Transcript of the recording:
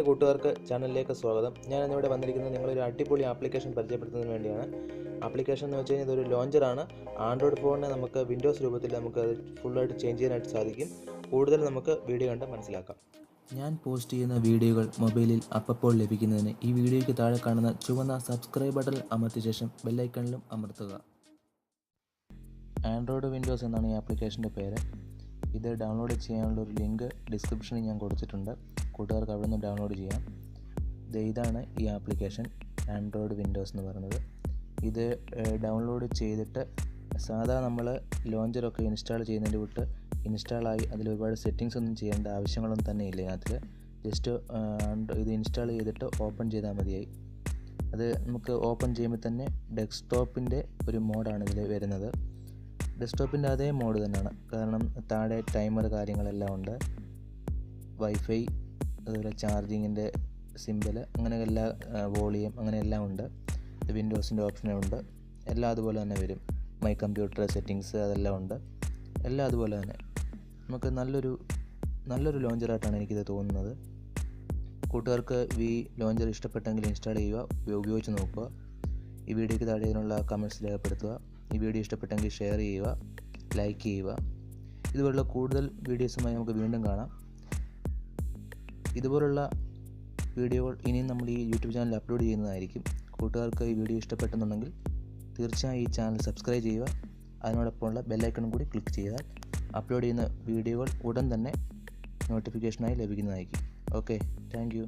കൂട്ടുകാർക്ക് ചാനലിലേക്ക് സ്വാഗതം. ഞാൻ ഇന്നിവിടെ വന്നിരിക്കുന്നത് നിങ്ങളൊരു അടിപൊളി ആപ്ലിക്കേഷൻ പരിചയപ്പെടുത്തുന്നതിന് വേണ്ടിയാണ്. ആപ്ലിക്കേഷൻ എന്ന് വെച്ച് കഴിഞ്ഞാൽ ഇതൊരു ലോഞ്ചറാണ്. ആൻഡ്രോയിഡ് ഫോണിനെ നമുക്ക് വിൻഡോസ് രൂപത്തിൽ നമുക്ക് അത് ഫുള്ളായിട്ട് ചേഞ്ച് ചെയ്യാനായിട്ട് സാധിക്കും. കൂടുതൽ നമുക്ക് വീഡിയോ കണ്ട് മനസ്സിലാക്കാം. ഞാൻ പോസ്റ്റ് ചെയ്യുന്ന വീഡിയോകൾ മൊബൈലിൽ അപ്പോൾ ലഭിക്കുന്നതിന് ഈ വീഡിയോയ്ക്ക് താഴെ കാണുന്ന ചുവന്ന സബ്സ്ക്രൈബ് ബട്ടൺ അമർത്തിയ ശേഷം ബെല്ലൈക്കണിലും അമർത്തുക. ആൻഡ്രോയിഡ് വിൻഡോസ് എന്നാണ് ഈ ആപ്ലിക്കേഷൻ്റെ പേര്. ഇത് ഡൗൺലോഡ് ചെയ്യാനുള്ള ഒരു ലിങ്ക് ഡിസ്ക്രിപ്ഷനിൽ ഞാൻ കൊടുത്തിട്ടുണ്ട്. കൂട്ടുകാർക്ക് അവിടെ നിന്ന് ഡൗൺലോഡ് ചെയ്യാം. ഇതാണ് ഈ ആപ്ലിക്കേഷൻ ആൻഡ്രോയിഡ് വിൻഡോസ് എന്ന് പറയുന്നത്. ഇത് ഡൗൺലോഡ് ചെയ്തിട്ട് സാധാ നമ്മൾ ലോഞ്ചറൊക്കെ ഇൻസ്റ്റാൾ ചെയ്യുന്നതിൻ്റെ വിട്ട് ഇൻസ്റ്റാളായി അതിൽ ഒരുപാട് സെറ്റിങ്സ് ഒന്നും ചെയ്യേണ്ട ആവശ്യങ്ങളൊന്നും തന്നെ ഇല്ല. അതിൽ ജസ്റ്റ് ഇത് ഇൻസ്റ്റാൾ ചെയ്തിട്ട് ഓപ്പൺ ചെയ്താൽ മതിയായി. അത് നമുക്ക് ഓപ്പൺ ചെയ്യുമ്പോൾ തന്നെ ഡെസ്ക്ടോപ്പിൻ്റെ ഒരു മോഡാണ് ഇതിൽ വരുന്നത്. ഡെസ്ക്ടോപ്പിൻ്റെ അതേ മോഡ് തന്നെയാണ്, കാരണം താഴെ ടൈമർ കാര്യങ്ങളെല്ലാം ഉണ്ട്, വൈഫൈ, അതുപോലെ ചാർജിങ്ങിൻ്റെ സിമ്പിൾ, അങ്ങനെ എല്ലാ വോളിയം അങ്ങനെ എല്ലാം ഉണ്ട്. വിൻഡോസിൻ്റെ ഓപ്ഷനുണ്ട്, എല്ലാം അതുപോലെ തന്നെ വരും. മൈ കമ്പ്യൂട്ടർ സെറ്റിങ്സ് അതെല്ലാം ഉണ്ട്, എല്ലാം അതുപോലെ തന്നെ. നമുക്ക് നല്ലൊരു ലോഞ്ചറായിട്ടാണ് എനിക്കിത് തോന്നുന്നത്. കൂട്ടുകാർക്ക് ഈ ലോഞ്ചർ ഇഷ്ടപ്പെട്ടെങ്കിൽ ഇൻസ്റ്റാൾ ചെയ്യുക, ഉപയോഗിച്ച് നോക്കുക. ഈ വീഡിയോയ്ക്ക് താഴെ ഇതിനുള്ള കമൻറ്റ്സ് രേഖപ്പെടുത്തുക. ഈ വീഡിയോ ഇഷ്ടപ്പെട്ടെങ്കിൽ ഷെയർ ചെയ്യുക, ലൈക്ക് ചെയ്യുക. ഇതുപോലുള്ള കൂടുതൽ വീഡിയോസുമായി നമുക്ക് വീണ്ടും കാണാം. ഇതുപോലുള്ള വീഡിയോകൾ ഇനിയും നമ്മൾ ഈ യൂട്യൂബ് ചാനലിൽ അപ്ലോഡ് ചെയ്യുന്നതായിരിക്കും. കൂട്ടുകാർക്ക് ഈ വീഡിയോ ഇഷ്ടപ്പെട്ടെന്നുണ്ടെങ്കിൽ തീർച്ചയായും ഈ ചാനൽ സബ്സ്ക്രൈബ് ചെയ്യുക. അതിനോടൊപ്പമുള്ള ബെല്ലൈക്കണും കൂടി ക്ലിക്ക് ചെയ്താൽ അപ്ലോഡ് ചെയ്യുന്ന വീഡിയോകൾ ഉടൻ തന്നെ നോട്ടിഫിക്കേഷനായി ലഭിക്കുന്നതായിരിക്കും. Okay, thank you.